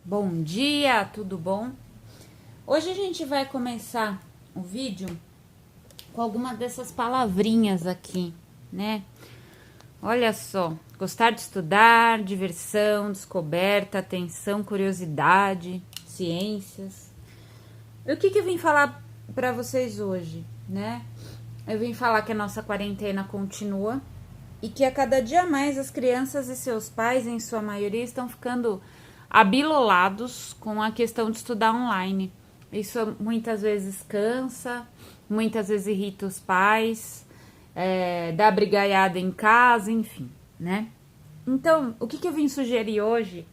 Bom dia, tudo bom? Hoje a gente vai começar o vídeo com alguma dessas palavrinhas aqui, né? Olha só, gostar de estudar, diversão, descoberta, atenção, curiosidade, ciências. O que eu vim falar para vocês hoje, né? Eu vim falar que a nossa quarentena continua e que a cada dia mais as crianças e seus pais, em sua maioria, estão ficando abilolados com a questão de estudar online. Isso muitas vezes cansa, muitas vezes irrita os pais, dá brigaiada em casa, enfim, né? Então, o que eu vim sugerir hoje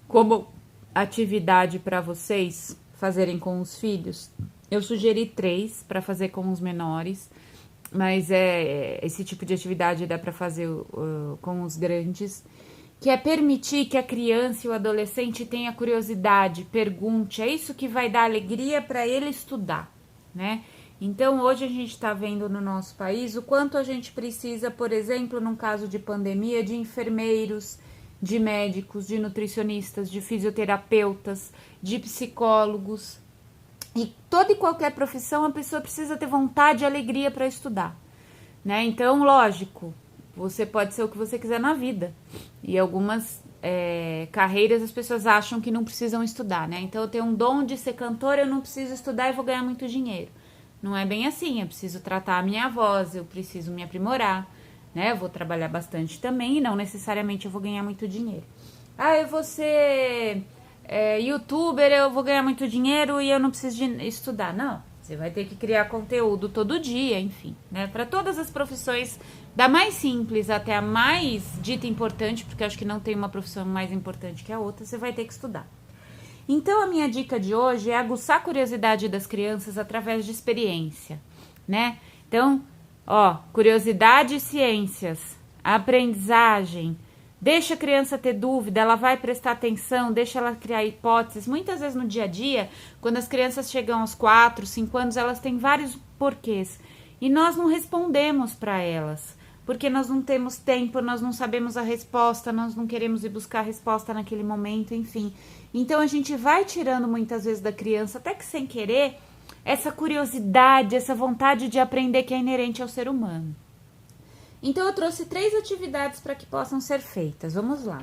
como atividade para vocês fazerem com os filhos? Eu sugeri 3 para fazer com os menores, mas esse tipo de atividade dá para fazer com os grandes, que é permitir que a criança e o adolescente tenha curiosidade, pergunte, é isso que vai dar alegria para ele estudar, né? Então, hoje a gente está vendo no nosso país o quanto a gente precisa, por exemplo, num caso de pandemia, de enfermeiros, de médicos, de nutricionistas, de fisioterapeutas, de psicólogos. E toda e qualquer profissão, a pessoa precisa ter vontade e alegria para estudar, né? Então, lógico, você pode ser o que você quiser na vida. E algumas carreiras as pessoas acham que não precisam estudar, né? Então, eu tenho um dom de ser cantora, eu não preciso estudar e vou ganhar muito dinheiro. Não é bem assim, eu preciso tratar a minha voz, eu preciso me aprimorar, né? Eu vou trabalhar bastante também e não necessariamente eu vou ganhar muito dinheiro. Ah, eu vou ser youtuber, eu vou ganhar muito dinheiro e eu não preciso de estudar. Não, você vai ter que criar conteúdo todo dia, enfim, né? Para todas as profissões, da mais simples até a mais dita importante, porque eu acho que não tem uma profissão mais importante que a outra, você vai ter que estudar. Então, a minha dica de hoje é aguçar a curiosidade das crianças através de experiência, né? Então, curiosidade e ciências, aprendizagem, deixa a criança ter dúvida, ela vai prestar atenção, deixa ela criar hipóteses. Muitas vezes no dia a dia, quando as crianças chegam aos 4, 5 anos, elas têm vários porquês. E nós não respondemos para elas, porque nós não temos tempo, nós não sabemos a resposta, nós não queremos ir buscar a resposta naquele momento, enfim. Então, a gente vai tirando muitas vezes da criança, até que sem querer, essa curiosidade, essa vontade de aprender que é inerente ao ser humano. Então, eu trouxe 3 atividades para que possam ser feitas. Vamos lá.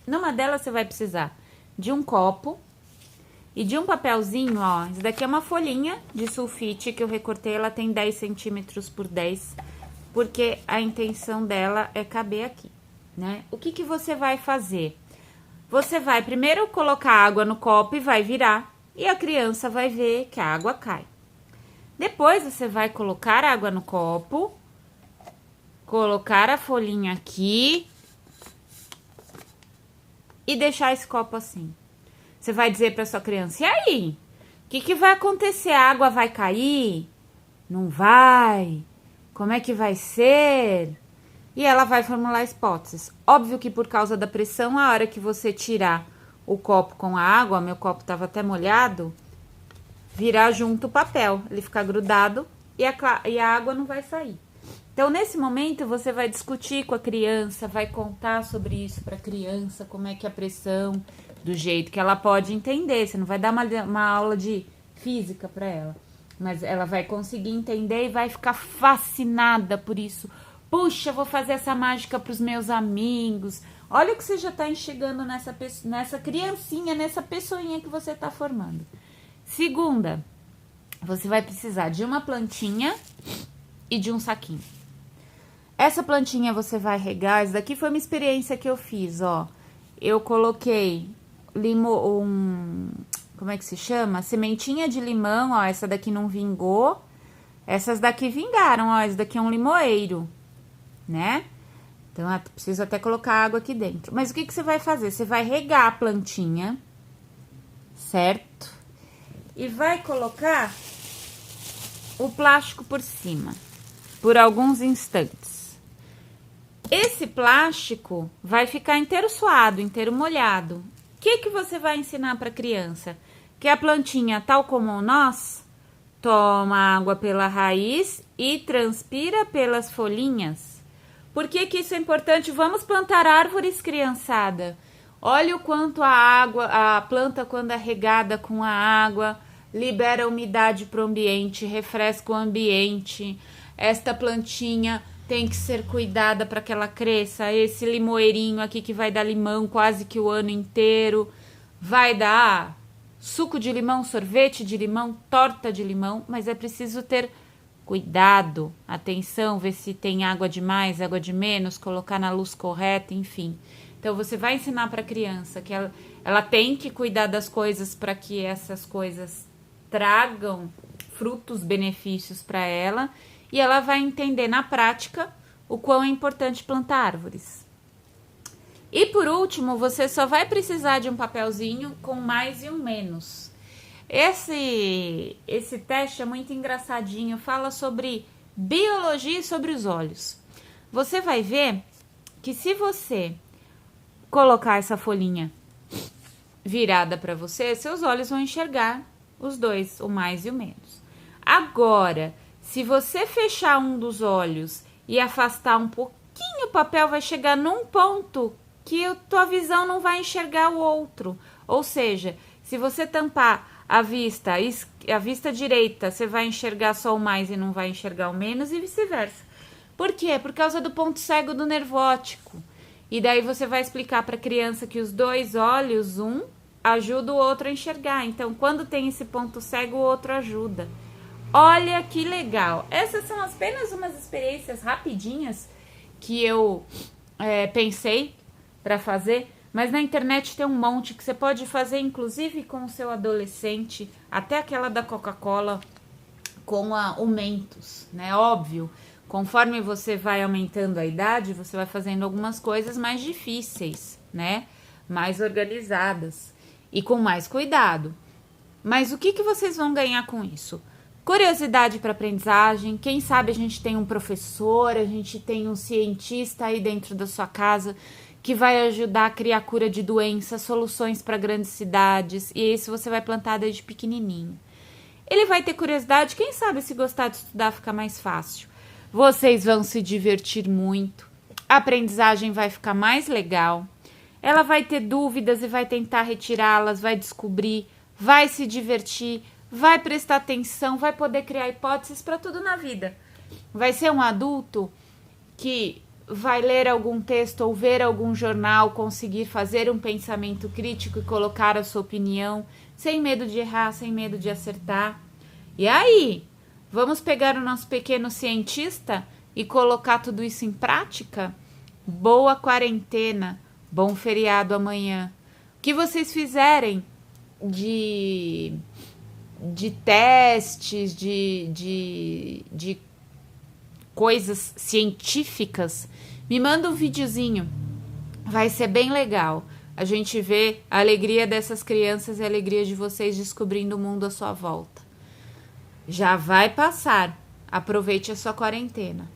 Numa delas, você vai precisar de um copo e de um papelzinho, ó. Isso daqui é uma folhinha de sulfite que eu recortei, ela tem 10 centímetros por 10, porque a intenção dela é caber aqui, né? O que você vai fazer? Você vai primeiro colocar água no copo e vai virar, e a criança vai ver que a água cai. Depois, você vai colocar água no copo, colocar a folhinha aqui e deixar esse copo assim. Você vai dizer para sua criança, e aí? O que vai acontecer? A água vai cair? Não vai? Como é que vai ser? E ela vai formular hipóteses. Óbvio que por causa da pressão, a hora que você tirar o copo com a água, meu copo estava até molhado, virar junto o papel. Ele fica grudado e a água não vai sair. Então, nesse momento, você vai discutir com a criança, vai contar sobre isso para a criança, como é que é a pressão, do jeito que ela pode entender. Você não vai dar uma aula de física para ela, mas ela vai conseguir entender e vai ficar fascinada por isso. Puxa, vou fazer essa mágica para os meus amigos. Olha o que você já está enxergando nessa criancinha, nessa pessoinha que você está formando. Segunda, você vai precisar de uma plantinha e de um saquinho. Essa plantinha você vai regar. Isso daqui foi uma experiência que eu fiz, ó. Eu coloquei como é que se chama? Sementinha de limão, ó. Essa daqui não vingou. Essas daqui vingaram, ó. Esse daqui é um limoeiro, né? Então, preciso até colocar água aqui dentro. Mas o que você vai fazer? Você vai regar a plantinha, certo? E vai colocar o plástico por cima, por alguns instantes. Esse plástico vai ficar inteiro suado, inteiro molhado. O que você vai ensinar para a criança? Que a plantinha, tal como nós, toma água pela raiz e transpira pelas folhinhas. Por que isso é importante? Vamos plantar árvores, criançada. Olha o quanto a planta, quando é regada com a água, libera umidade para o ambiente, refresca o ambiente. Esta plantinha tem que ser cuidada para que ela cresça. Esse limoeirinho aqui que vai dar limão quase que o ano inteiro, vai dar suco de limão, sorvete de limão, torta de limão, mas é preciso ter cuidado, atenção, ver se tem água demais, água de menos, colocar na luz correta, enfim. Então você vai ensinar para a criança que ela tem que cuidar das coisas para que essas coisas tragam frutos, benefícios para ela, e ela vai entender na prática o quão é importante plantar árvores. E por último, você só vai precisar de um papelzinho com mais e um menos. Esse teste é muito engraçadinho, fala sobre biologia e sobre os olhos. Você vai ver que se você colocar essa folhinha virada para você, seus olhos vão enxergar os dois, o mais e o menos. Agora, se você fechar um dos olhos e afastar um pouquinho o papel, vai chegar num ponto que a tua visão não vai enxergar o outro. Ou seja, se você tampar a vista direita, você vai enxergar só o mais e não vai enxergar o menos, e vice-versa. Por quê? Por causa do ponto cego do nervo óptico. E daí você vai explicar para a criança que os dois olhos, um ajuda o outro a enxergar. Então, quando tem esse ponto cego, o outro ajuda. Olha que legal! Essas são apenas umas experiências rapidinhas que eu pensei para fazer, mas na internet tem um monte que você pode fazer, inclusive com o seu adolescente, até aquela da Coca-Cola com o Mentos, né? Óbvio, conforme você vai aumentando a idade, você vai fazendo algumas coisas mais difíceis, né? Mais organizadas e com mais cuidado. Mas o que vocês vão ganhar com isso? Curiosidade para aprendizagem. Quem sabe a gente tem um professor, a gente tem um cientista aí dentro da sua casa que vai ajudar a criar cura de doenças, soluções para grandes cidades, e isso você vai plantar desde pequenininho. Ele vai ter curiosidade, quem sabe se gostar de estudar fica mais fácil. Vocês vão se divertir muito, a aprendizagem vai ficar mais legal, ela vai ter dúvidas e vai tentar retirá-las, vai descobrir, vai se divertir, vai prestar atenção, vai poder criar hipóteses para tudo na vida. Vai ser um adulto que vai ler algum texto ou ver algum jornal, conseguir fazer um pensamento crítico e colocar a sua opinião, sem medo de errar, sem medo de acertar. E aí, vamos pegar o nosso pequeno cientista e colocar tudo isso em prática? Boa quarentena, bom feriado amanhã. O que vocês fizerem de testes, de coisas científicas, me manda um videozinho, vai ser bem legal. A gente vê a alegria dessas crianças e a alegria de vocês descobrindo o mundo à sua volta. Já vai passar, aproveite a sua quarentena.